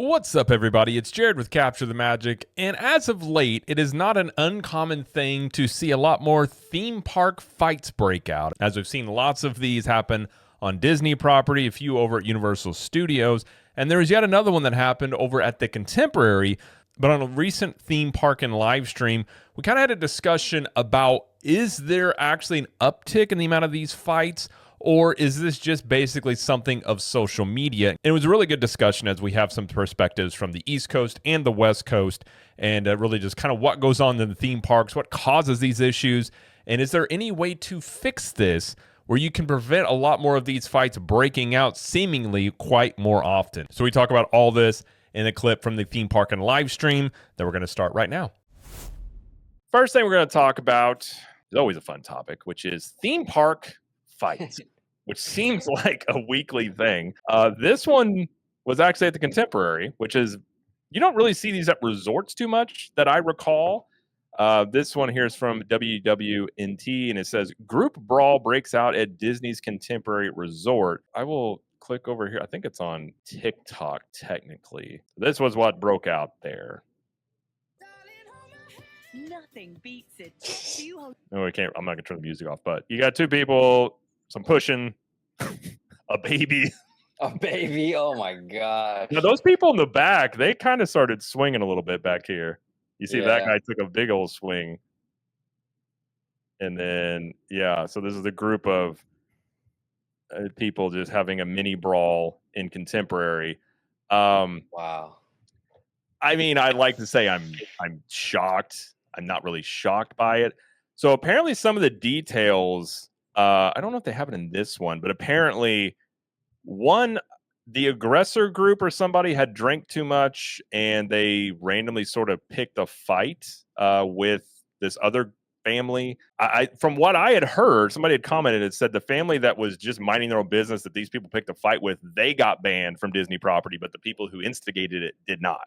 What's up, everybody? It's Jared with Capture the Magic, and as of late, it is not an uncommon thing to see a lot more theme park fights break out, as we've seen lots of these happen on Disney property, a few over at Universal Studios, and there was yet another one that happened over at the Contemporary. But on a recent theme park and live stream, we kind of had a discussion about, is there actually an uptick in the amount of these fights? Or is this just basically something of social media? And it was a really good discussion as we have some perspectives from the East Coast and the West Coast, and really just kind of what goes on in the theme parks, what causes these issues, and is there any way to fix this where you can prevent a lot more of these fights breaking out seemingly quite more often? So we talk about all this in a clip from the theme park and live stream that we're going to start right now. First thing we're going to talk about is always a fun topic, which is theme park fights. Which seems like a weekly thing. This one was actually at the Contemporary, which is, you don't really see these at resorts too much that I recall. This one here is from WWNT, and it says, Group Brawl breaks out at Disney's Contemporary Resort. I will click over here. I think it's on TikTok, technically. This was what broke out there. Nothing beats it. No, I can't. I'm not going to turn the music off, but you got two people, some pushing, a baby. A baby? Oh my god. Now, those people in the back, they kind of started swinging a little bit back here. You see that guy took a big old swing. And then, yeah, so this is a group of people just having a mini brawl in Contemporary. Wow. I mean, I'd like to say I'm shocked. I'm not really shocked by it. So apparently some of the details, I don't know if they have it in this one, but apparently the aggressor group or somebody had drank too much and they randomly sort of picked a fight with this other family. From what I had heard, somebody had commented, it said the family that was just minding their own business that these people picked a fight with, they got banned from Disney property, but the people who instigated it did not.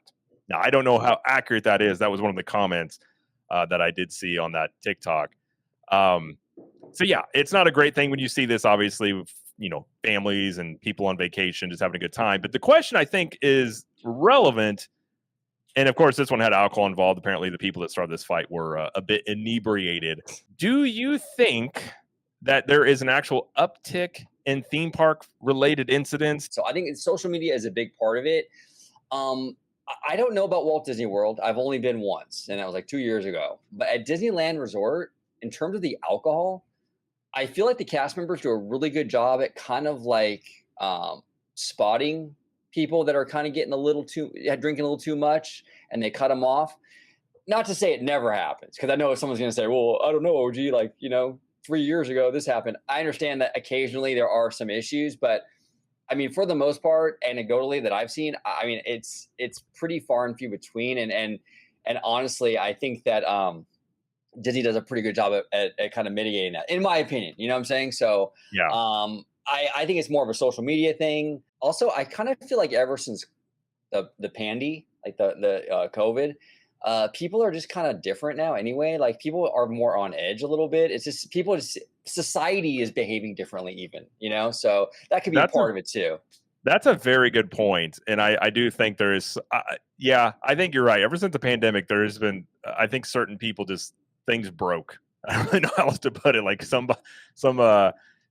Now, I don't know how accurate that is. That was one of the comments that I did see on that TikTok. So yeah, it's not a great thing when you see this, obviously, with, families and people on vacation just having a good time. But the question I think is relevant. And of course, this one had alcohol involved. Apparently the people that started this fight were a bit inebriated. Do you think that there is an actual uptick in theme park related incidents? So I think social media is a big part of it. I don't know about Walt Disney World. I've only been once, and that was like 2 years ago. But at Disneyland Resort, in terms of the alcohol, I feel like the cast members do a really good job at kind of like spotting people that are kind of getting drinking a little too much, and they cut them off. Not to say it never happens, because I know someone's going to say, well, I don't know, OG, 3 years ago, this happened. I understand that occasionally there are some issues, but I mean, for the most part, anecdotally that I've seen, I mean, it's pretty far and few between. And honestly, I think that Disney does a pretty good job at kind of mitigating that, in my opinion. You know what I'm saying? So yeah, I think it's more of a social media thing. Also, I kind of feel like ever since the pandy, like the COVID, people are just kind of different now anyway. Like people are more on edge a little bit. It's just society is behaving differently even, so that could be a part of it too. That's a very good point. And I do think there is, I think you're right. Ever since the pandemic, there has been, I think certain people things broke. I don't really know how else to put it. Like some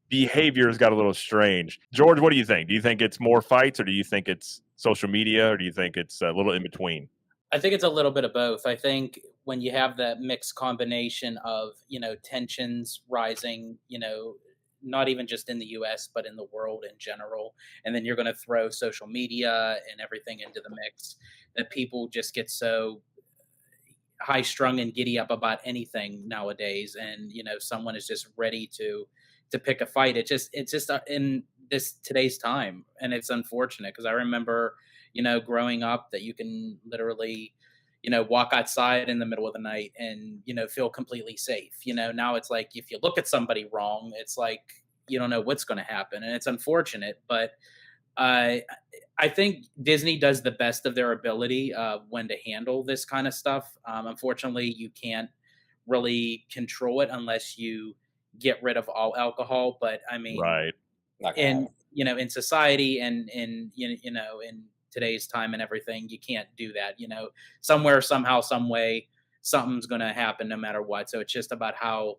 behaviors got a little strange. George, what do you think? Do you think it's more fights, or do you think it's social media, or do you think it's a little in between? I think it's a little bit of both. I think when you have that mixed combination of, tensions rising, not even just in the US, but in the world in general, and then you're going to throw social media and everything into the mix, that people just get so high strung and giddy up about anything nowadays. And, someone is just ready to pick a fight. It's just in today's time. And it's unfortunate, because I remember, growing up, that you can literally, walk outside in the middle of the night and, feel completely safe. Now it's like, if you look at somebody wrong, it's like, you don't know what's going to happen. And it's unfortunate, but I think Disney does the best of their ability when to handle this kind of stuff. Unfortunately, you can't really control it unless you get rid of all alcohol. But I mean, right. In society and in today's time and everything, you can't do that. Somewhere, somehow, some way, something's going to happen no matter what. So it's just about how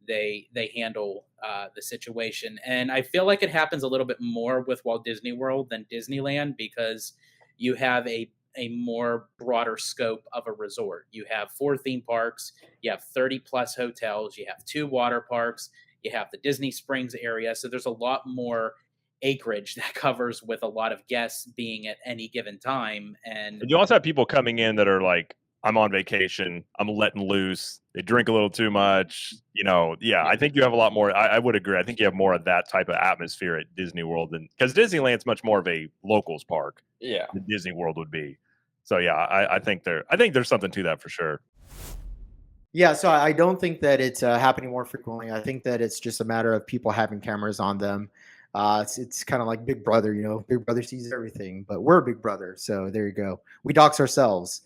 they handle the situation. And I feel like it happens a little bit more with Walt Disney World than Disneyland, because you have a more broader scope of a resort. You have 4 theme parks, you have 30 plus hotels, you have 2 water parks, you have the Disney Springs area. So there's a lot more acreage that covers, with a lot of guests being at any given time. And you also have people coming in that are like, I'm on vacation, I'm letting loose, they drink a little too much, I think you have a lot more. I would agree. I think you have more of that type of atmosphere at Disney World, because Disneyland's much more of a locals park than Disney World would be. So I think there's something to that for sure. Yeah, so I don't think that it's happening more frequently. I think that it's just a matter of people having cameras on them. It's kind of like Big Brother, Big Brother sees everything, but we're Big Brother, so there you go. We dox ourselves.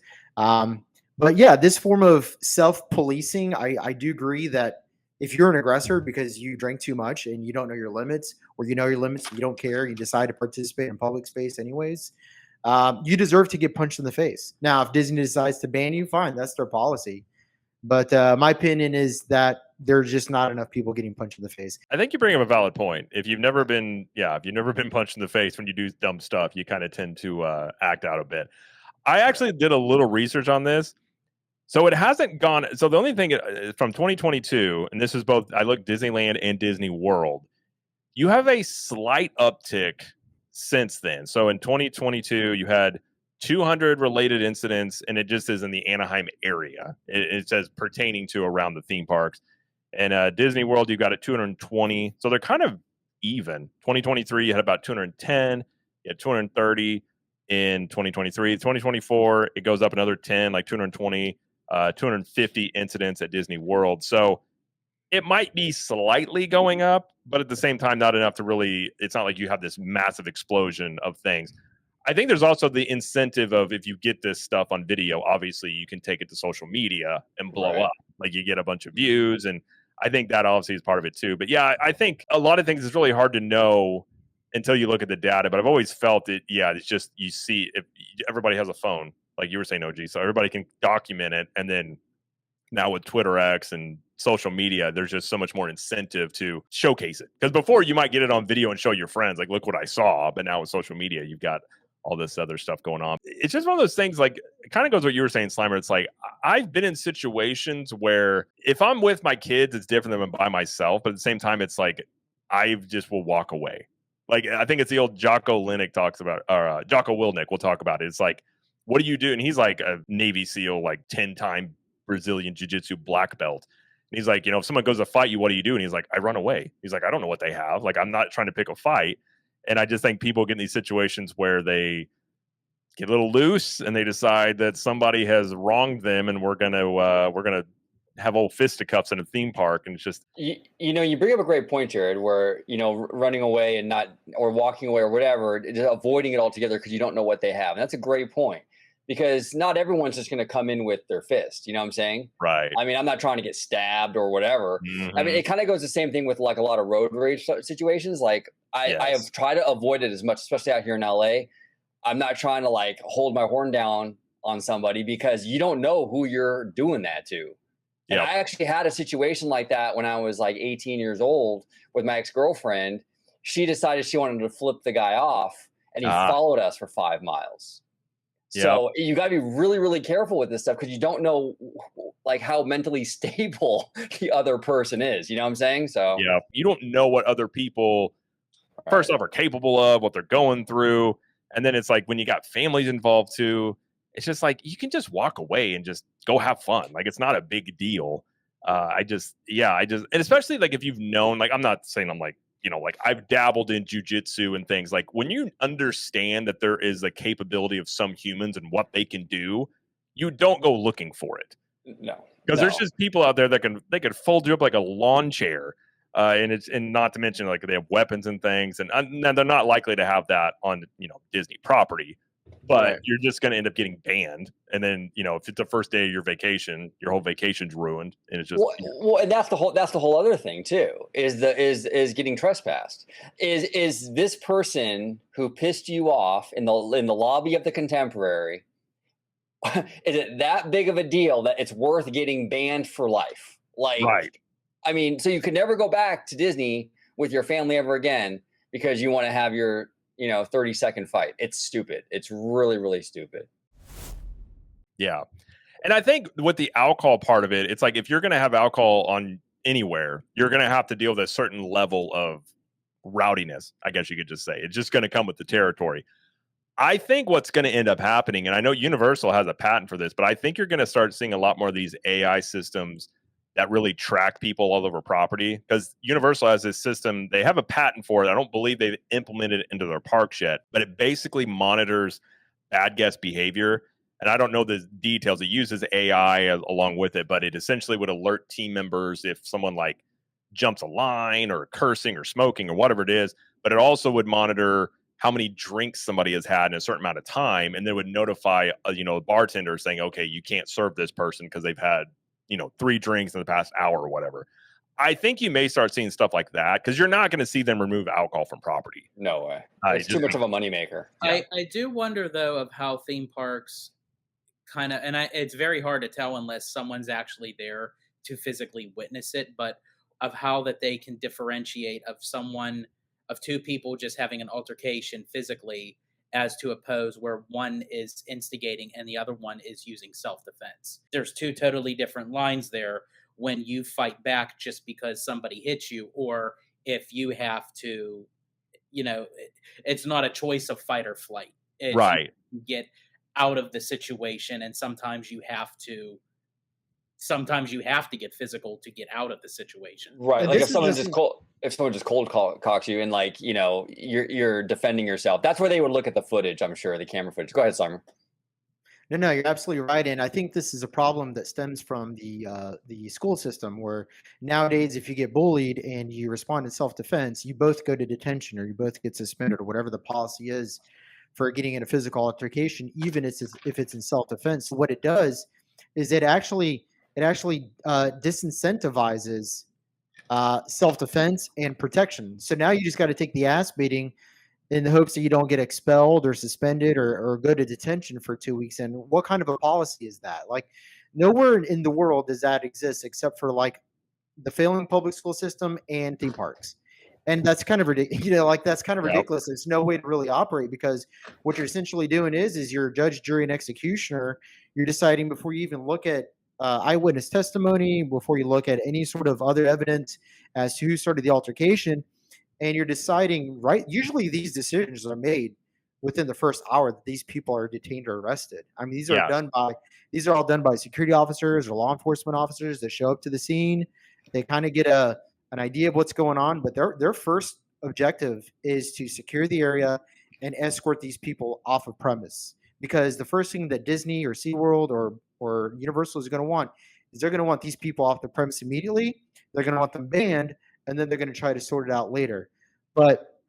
But yeah, this form of self-policing, I do agree that if you're an aggressor because you drink too much and you don't know your limits, or you know your limits, you don't care, you decide to participate in public space anyways, you deserve to get punched in the face. Now, if Disney decides to ban you, fine, that's their policy. But my opinion is that there's just not enough people getting punched in the face. I think you bring up a valid point. If you've never been punched in the face when you do dumb stuff, you kind of tend to act out a bit. I actually did a little research on this. So it hasn't gone. So the only thing from 2022, and this is both, I looked Disneyland and Disney World, you have a slight uptick since then. So in 2022, you had 200 related incidents, and it just is in the Anaheim area. It says pertaining to around the theme parks. And Disney World, you got at 220. So they're kind of even. 2023, you had about 210. You had 230 in 2023. 2024, it goes up another 10, like 220, 250 incidents at Disney World. So it might be slightly going up, but at the same time, not enough to really, it's not like you have this massive explosion of things. I think there's also the incentive of, if you get this stuff on video, obviously you can take it to social media and blow up. Like, you get a bunch of views, and I think that obviously is part of it too. But yeah, I think a lot of things is really hard to know until you look at the data. But I've always felt it. Yeah, it's just, you see, if everybody has a phone, like you were saying, OG, so everybody can document it. And then now with Twitter X and social media, there's just so much more incentive to showcase it. Because before, you might get it on video and show your friends, like, look what I saw. But now with social media, you've got all this other stuff going on. It's just one of those things, like, it kind of goes what you were saying, Slimer. It's like, I've been in situations where if I'm with my kids, it's different than I'm by myself. But at the same time, it's like, I just will walk away. Like, I think it's the old Jocko Willink talks about, or Jocko Willink will talk about it. It's like, what do you do? And he's like a Navy SEAL, like 10-time Brazilian Jiu-Jitsu black belt. And he's like, if someone goes to fight you, what do you do? And he's like, I run away. He's like, I don't know what they have. Like, I'm not trying to pick a fight. And I just think people get in these situations where they get a little loose and they decide that somebody has wronged them, and we're gonna have old fisticuffs in a theme park. And it's just, you bring up a great point, Jared, where running away and not, or walking away or whatever, just avoiding it altogether because you don't know what they have. And that's a great point, because not everyone's just going to come in with their fist. You know what I'm saying? Right. I mean, I'm not trying to get stabbed or whatever. Mm-hmm. I mean, it kind of goes the same thing with like a lot of road rage situations. Like I have tried to avoid it as much, especially out here in LA. I'm not trying to like hold my horn down on somebody, because you don't know who you're doing that to. And I actually had a situation like that when I was like 18 years old with my ex-girlfriend. She decided she wanted to flip the guy off, and he followed us for 5 miles. So you got to be really, really careful with this stuff, because you don't know like how mentally stable the other person is. You know what I'm saying? So yeah, you don't know what other people first off are capable of, what they're going through. And then it's like, when you got families involved too, it's just like, you can just walk away and just go have fun. Like, it's not a big deal. And especially like if you've known, like, I'm not saying I'm like, like I've dabbled in jujitsu and things. Like, when you understand that there is a capability of some humans and what they can do, you don't go looking for it. No, because there's just people out there that they could fold you up like a lawn chair. And not to mention, like, they have weapons and things, and they're not likely to have that on Disney property. but Right. you're just going to end up getting banned. And then, if it's the first day of your vacation, your whole vacation's ruined, and it's just well, and that's the whole other thing too, is getting trespassed. Is this person who pissed you off in the lobby of the Contemporary, is it that big of a deal that it's worth getting banned for life? Like, right. I mean, so you could never go back to Disney with your family ever again because you want to have your 30-second fight. It's stupid. It's really, really stupid. Yeah. And I think with the alcohol part of it, it's like if you're going to have alcohol on anywhere, you're going to have to deal with a certain level of rowdiness, I guess you could just say. It's just going to come with the territory. I think what's going to end up happening, and I know Universal has a patent for this, but I think you're going to start seeing a lot more of these AI systems that really track people all over property, because Universal has this system. They have a patent for it. I don't believe they've implemented it into their parks yet, but it basically monitors bad guest behavior. And I don't know the details. It uses AI along with it, but it essentially would alert team members if someone like jumps a line or cursing or smoking or whatever it is. But it also would monitor how many drinks somebody has had in a certain amount of time, and then would notify a bartender saying, okay, you can't serve this person because they've had 3 drinks in the past hour or whatever. I think you may start seeing stuff like that, because you're not going to see them remove alcohol from property. No way. It's too much of a moneymaker. Yeah. I do wonder, though, of how theme parks kind of, and it's very hard to tell unless someone's actually there to physically witness it, but of how that they can differentiate of 2 people just having an altercation physically, as to oppose where one is instigating and the other one is using self-defense. There's 2 totally different lines there when you fight back just because somebody hits you, or if you have to, it's not a choice of fight or flight. It's Right. You get out of the situation, and sometimes you have to get physical to get out of the situation. Right. And Like this if someone is just cold cocks you and you're defending yourself, that's where they would look at the footage, I'm sure, the camera footage. Go ahead, Simon. No, you're absolutely right, and I think this is a problem that stems from the school system, where nowadays, if you get bullied and you respond in self-defense, you both go to detention, or you both get suspended, or whatever the policy is for getting in a physical altercation, even if it's in self-defense. What it does is it actually disincentivizes self-defense and protection. So now you just got to take the ass beating in the hopes that you don't get expelled or suspended or go to detention for 2 weeks. And what kind of a policy is that? Like, nowhere in the world does that exist except for like the failing public school system and theme parks. And that's kind of ridiculous. That's kind of ridiculous. There's no way to really operate, because what you're essentially doing is you're a judge, jury, and executioner. You're deciding before you even look at eyewitness testimony, before you look at any sort of other evidence as to who started the altercation, and you're deciding, right? Usually these decisions are made within the first hour that these people are detained or arrested. I mean, these are all done by security officers or law enforcement officers that show up to the scene. They kind of get an idea of what's going on, but their first objective is to secure the area and escort these people off of premise. Because the first thing that Disney or SeaWorld or Universal is going to want is they're going to want these people off the premise immediately. They're going to want them banned, and then they're going to try to sort it out later. But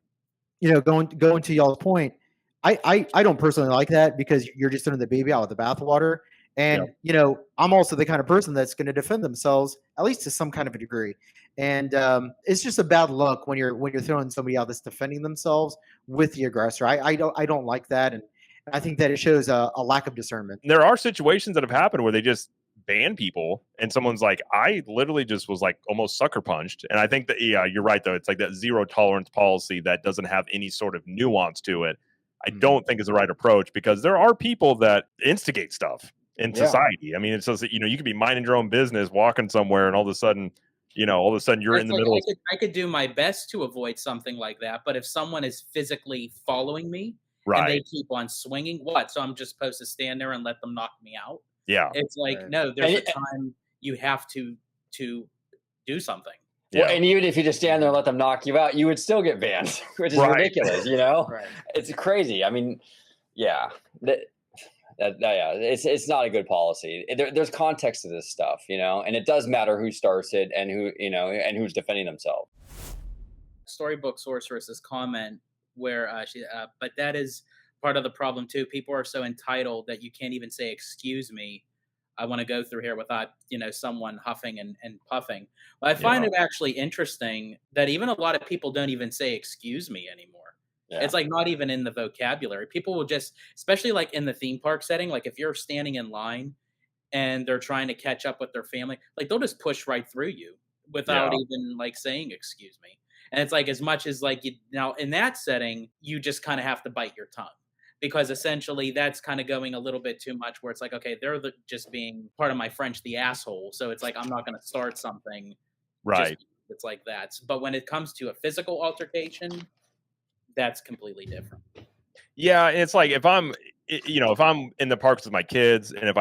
going to y'all's point, I don't personally like that, because you're just throwing the baby out with the bathwater. And I'm also the kind of person that's going to defend themselves, at least to some kind of a degree. And it's just a bad look when you're throwing somebody out that's defending themselves with the aggressor. I don't like that, and I think that it shows a lack of discernment. There are situations that have happened where they just ban people, and someone's like, I literally just was like almost sucker punched. And I think that, you're right, though. It's like that zero tolerance policy that doesn't have any sort of nuance to it. I don't think is the right approach, because there are people that instigate stuff in society. I mean, it's just that, you could be minding your own business, walking somewhere, and all of a sudden you're in the middle. I could do my best to avoid something like that, but if someone is physically following me, right, and they keep on swinging, so I'm just supposed to stand there and let them knock me out? Yeah. It's like, no, there's a time you have to do something. Yeah. Well, and even if you just stand there and let them knock you out, you would still get banned, which is ridiculous, Right. It's crazy. I mean, yeah. It's not a good policy. There's context to this stuff, and it does matter who starts it and who, and who's defending themselves. Storybook Sorceress's comment where but that is part of the problem too. People are so entitled that you can't even say, "Excuse me, I want to go through here," without, someone huffing and puffing. But I find Yeah. it actually interesting that even a lot of people don't even say "excuse me" anymore. Yeah. It's like not even in the vocabulary. People will just, especially like in the theme park setting, like if you're standing in line and they're trying to catch up with their family, like they'll just push right through you without Yeah. even like saying "excuse me." And it's like, as much as like, now in that setting, you just kind of have to bite your tongue, because essentially that's kind of going a little bit too much, where it's like, okay, they're just being, part of my French, the asshole. So it's like, I'm not going to start something just Right. because it's like that. But when it comes to a physical altercation, that's completely different. Yeah, and it's like if I'm in the parks with my kids, and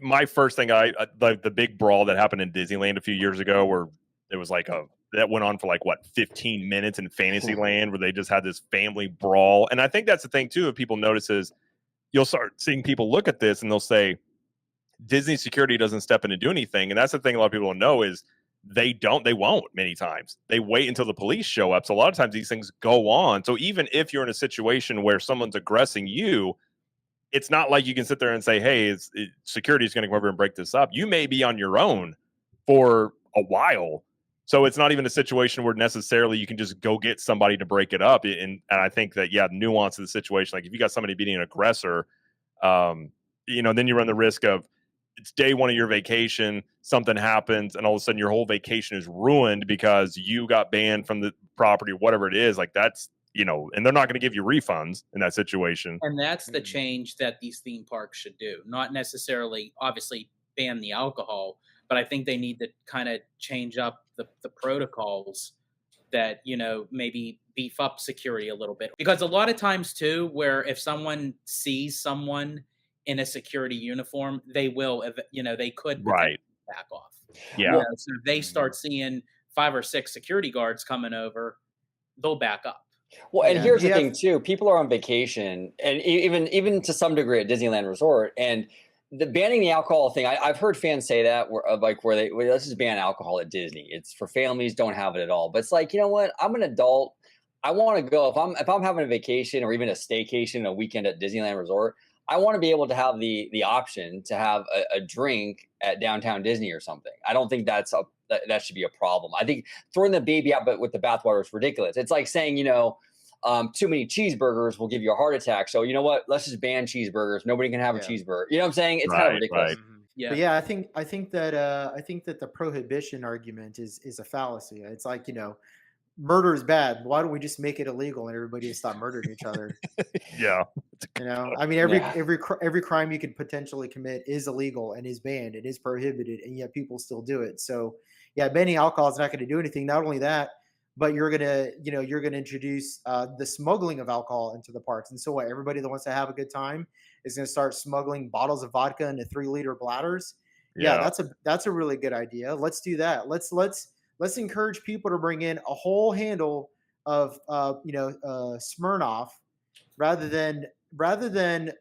my first thing the big brawl that happened in Disneyland a few years ago, where there was like that went on for like what 15 minutes in Fantasyland, where they just had this family brawl. And I think that's the thing too, if people notice, is you'll start seeing people look at this and they'll say Disney security doesn't step in and do anything. And that's the thing a lot of people don't know, is they won't many times. They wait until the police show up. So a lot of times these things go on. So even if you're in a situation where someone's aggressing you, it's not like you can sit there and say, hey, security is going to come over and break this up. You may be on your own for a while. So it's not even a situation where necessarily you can just go get somebody to break it up. And I think that, yeah, the nuance of the situation, like if you got somebody beating an aggressor, then you run the risk of, it's day one of your vacation, something happens, and all of a sudden your whole vacation is ruined because you got banned from the property, whatever it is. Like that's, and they're not going to give you refunds in that situation. And that's the change that these theme parks should do. Not necessarily, obviously, ban the alcohol, but I think they need to kind of change up the protocols that, maybe beef up security a little bit. Because a lot of times too, where if someone sees someone in a security uniform, they will, they could Right. back off. Yeah. So if they start seeing 5 or 6 security guards coming over, they'll back up. Well, and here's the thing too: people are on vacation, and even to some degree at Disneyland Resort, and the banning the alcohol thing. I've heard fans say that where let's just ban alcohol at Disney. It's for families, don't have it at all. But it's like, you know what? I'm an adult. I want to go if I'm having a vacation or even a staycation, a weekend at Disneyland Resort. I want to be able to have the option to have a drink at downtown Disney or something. I don't think that should be a problem. I think throwing the baby out but with the bathwater is ridiculous. It's like saying, too many cheeseburgers will give you a heart attack. So you know what? Let's just ban cheeseburgers. Nobody can have a cheeseburger. You know what I'm saying? It's kind of ridiculous. Right. Yeah. But yeah, I think that the prohibition argument is a fallacy. It's like, murder is bad. Why don't we just make it illegal and everybody just stop murdering each other? Yeah. I mean, every crime you could potentially commit is illegal and is banned. It is prohibited, and yet people still do it. So yeah, banning alcohol is not going to do anything. Not only that, but you're gonna introduce the smuggling of alcohol into the parks. And so what? Everybody that wants to have a good time is going to start smuggling bottles of vodka into 3-liter bladders. Yeah, that's a really good idea. Let's do that. Let's encourage people to bring in a whole handle of Smirnoff, rather than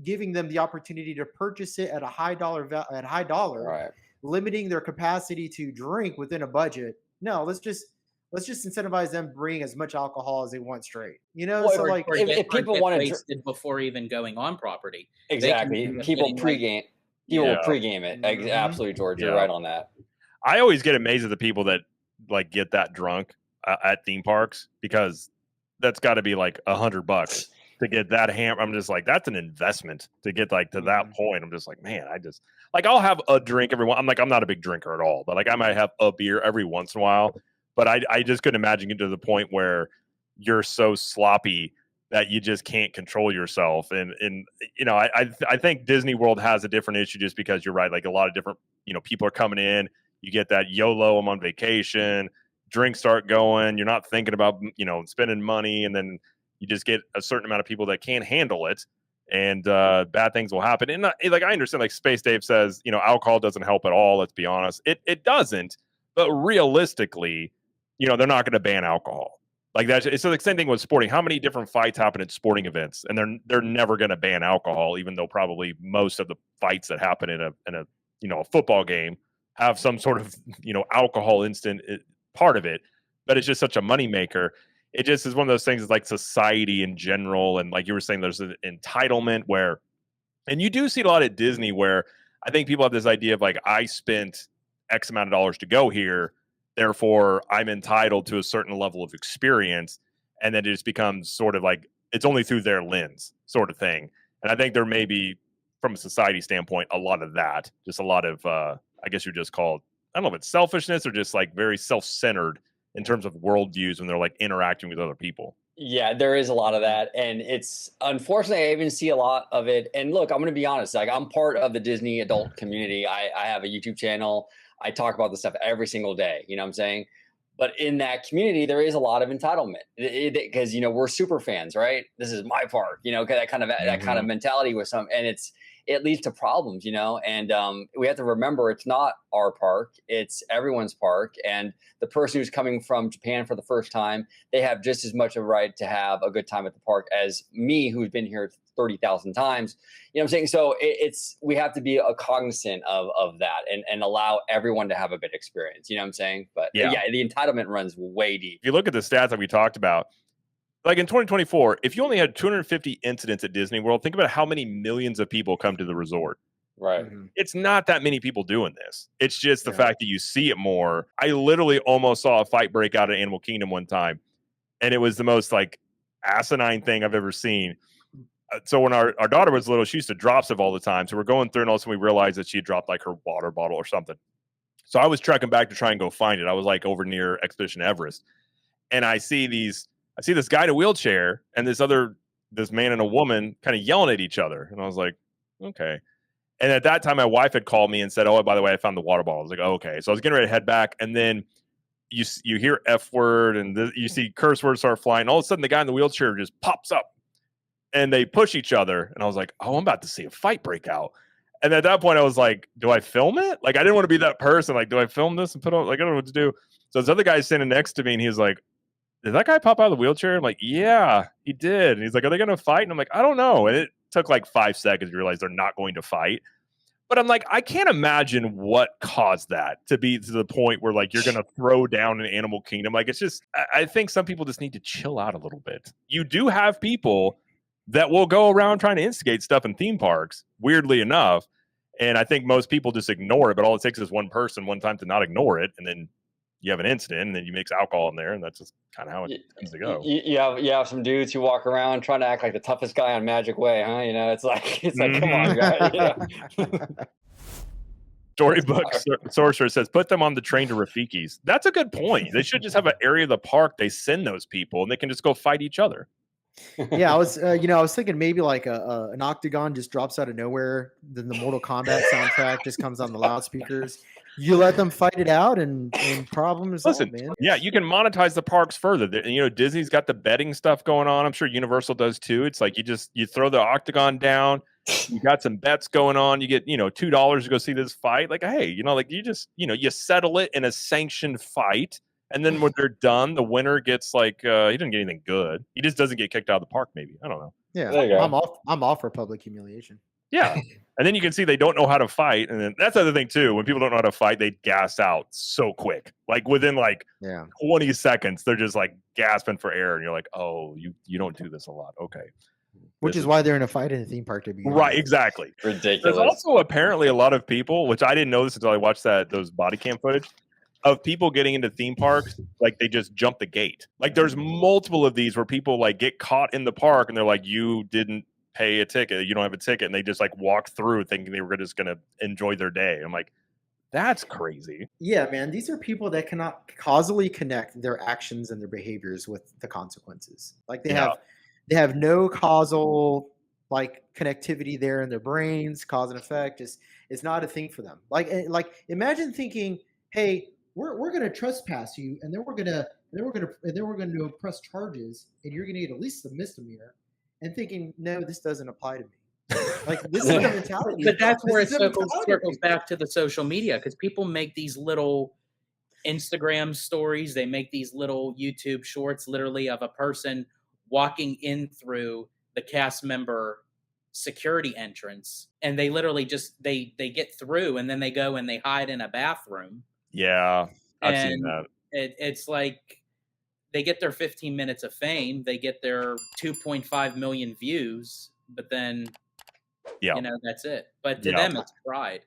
giving them the opportunity to purchase it at a high dollar, Right. limiting their capacity to drink within a budget. No, let's just incentivize them bringing as much alcohol as they want straight. So like if people want to wasted before even going on property, exactly, people pregame. People will pregame it. Mhm. Absolutely, George. You're right on that. I always get amazed at the people that like get that drunk at theme parks, because that's got to be like $100 to get that ham. I'm just like, that's an investment to get like to that point. I'm just like, man, I'll have a drink every once. I'm not a big drinker at all, but like I might have a beer every once in a while. But I just couldn't imagine getting to the point where you're so sloppy that you just can't control yourself. And I think Disney World has a different issue, just because you're right. Like a lot of different, people are coming in. You get that YOLO, I'm on vacation, drinks start going. You're not thinking about, spending money. And then you just get a certain amount of people that can't handle it. And bad things will happen. And like, I understand, like Space Dave says, alcohol doesn't help at all. Let's be honest. It doesn't. But realistically, they're not going to ban alcohol. Like that's it's the same thing with sporting. How many different fights happen at sporting events, and they're never going to ban alcohol, even though probably most of the fights that happen in a football game have some sort of alcohol instant part of it. But it's just such a moneymaker. it just is one of those things. It's like society in general, and like you were saying, there's an entitlement where, and you do see it a lot at Disney where I think people have this idea of like, I spent X amount of dollars to go here, therefore I'm entitled to a certain level of experience, and then it just becomes sort of like it's only through their lens sort of thing. And I think there may be, from a society standpoint, a lot of that, just a lot of I guess you just call it, I don't know if it's selfishness or just like very self-centered in terms of worldviews when they're like interacting with other people. Yeah, there is a lot of that. And it's unfortunately, I even see a lot of it. And look, I'm going to be honest, like I'm part of the Disney adult community. I have a YouTube channel. I talk about this stuff every single day. You know what I'm saying? But in that community, there is a lot of entitlement because, we're super fans, right? This is my park, that kind of mentality with some, and it leads to problems, and we have to remember it's not our park, it's everyone's park. And the person who's coming from Japan for the first time, they have just as much of a right to have a good time at the park as me, who's been here 30,000 times. You know what I'm saying? So we have to be cognizant of that and allow everyone to have a good experience. You know what I'm saying? But yeah, the entitlement runs way deep. If you look at the stats that we talked about, like in 2024, if you only had 250 incidents at Disney World, think about how many millions of people come to the resort. Right. It's not that many people doing this. It's just the fact that you see it more. I literally almost saw a fight break out at Animal Kingdom one time, and it was the most like asinine thing I've ever seen. So when our daughter was little, she used to drop stuff all the time. So we're going through, and all of a sudden we realized that she had dropped like her water bottle or something. So I was trekking back to try and go find it. I was like over near Expedition Everest, and I see this guy in a wheelchair and this man and a woman kind of yelling at each other. And I was like, okay. And at that time, my wife had called me and said, oh, by the way, I found the water bottle. I was like, oh, okay. So I was getting ready to head back. And then you hear F word and you see curse words start flying. All of a sudden, the guy in the wheelchair just pops up and they push each other. And I was like, oh, I'm about to see a fight break out. And at that point, I was like, do I film it? Like, I didn't want to be that person. Like, do I film this and put on, like, I don't know what to do. So this other guy standing next to me, and he was like, did that guy pop out of the wheelchair? I'm like, yeah, he did. And he's like, are they going to fight? And I'm like, I don't know. And it took like 5 seconds to realize they're not going to fight. But I'm like, I can't imagine what caused that to be to the point where like you're going to throw down an Animal Kingdom. Like, it's just, I think some people just need to chill out a little bit. You do have people that will go around trying to instigate stuff in theme parks, weirdly enough. And I think most people just ignore it. But all it takes is one person one time to not ignore it. And then you have an incident, and then you mix alcohol in there, and that's just kind of how it tends to go. You have some dudes who walk around trying to act like the toughest guy on Magic Way, huh? It's like come on, guys. Storybook Sorcerer says, put them on the train to Rafiki's. That's a good point. They should just have an area of the park they send those people, and they can just go fight each other. Yeah, I was thinking maybe like an octagon just drops out of nowhere. Then the Mortal Kombat soundtrack just comes on the loudspeakers. You let them fight it out, and problem is solved, man. Yeah, you can monetize the parks further. Disney's got the betting stuff going on. I'm sure Universal does too. It's like you throw the octagon down. You got some bets going on. You get $2 to go see this fight. Like, hey, you settle it in a sanctioned fight. And then when they're done, the winner gets like he doesn't get anything good. He just doesn't get kicked out of the park. Maybe, I don't know. Yeah, I'm off for public humiliation. Yeah, and then you can see they don't know how to fight, and then that's the other thing too. When people don't know how to fight, they gas out so quick. Like within 20 seconds, they're just like gasping for air, and you're like, oh, you don't do this a lot, okay. Which is why they're in a fight in a theme park to begin. Right, exactly. Ridiculous. There's also apparently a lot of people, which I didn't know this until I watched those body cam footage, of people getting into theme parks, like they just jump the gate. Like there's multiple of these where people like get caught in the park and they're like, you didn't pay a ticket, you don't have a ticket, and they just like walk through thinking they were just going to enjoy their day. I'm like, that's crazy. Yeah, man. These are people that cannot causally connect their actions and their behaviors with the consequences. Like they have no causal like connectivity there in their brains, cause and effect. It's not a thing for them. Like imagine thinking, hey, we're gonna trespass you, and then we're gonna press charges, and you're gonna get at least a misdemeanor, and thinking, no, this doesn't apply to me. Like this is the mentality. But that's where it circles back to the social media, because people make these little Instagram stories, they make these little YouTube shorts, literally of a person walking in through the cast member security entrance, and they literally just they get through, and then they go and they hide in a bathroom. Yeah, I've seen that. It's like they get their 15 minutes of fame, they get their 2.5 million views, but then Yeah. you know, that's it. But to Yeah. them, it's pride.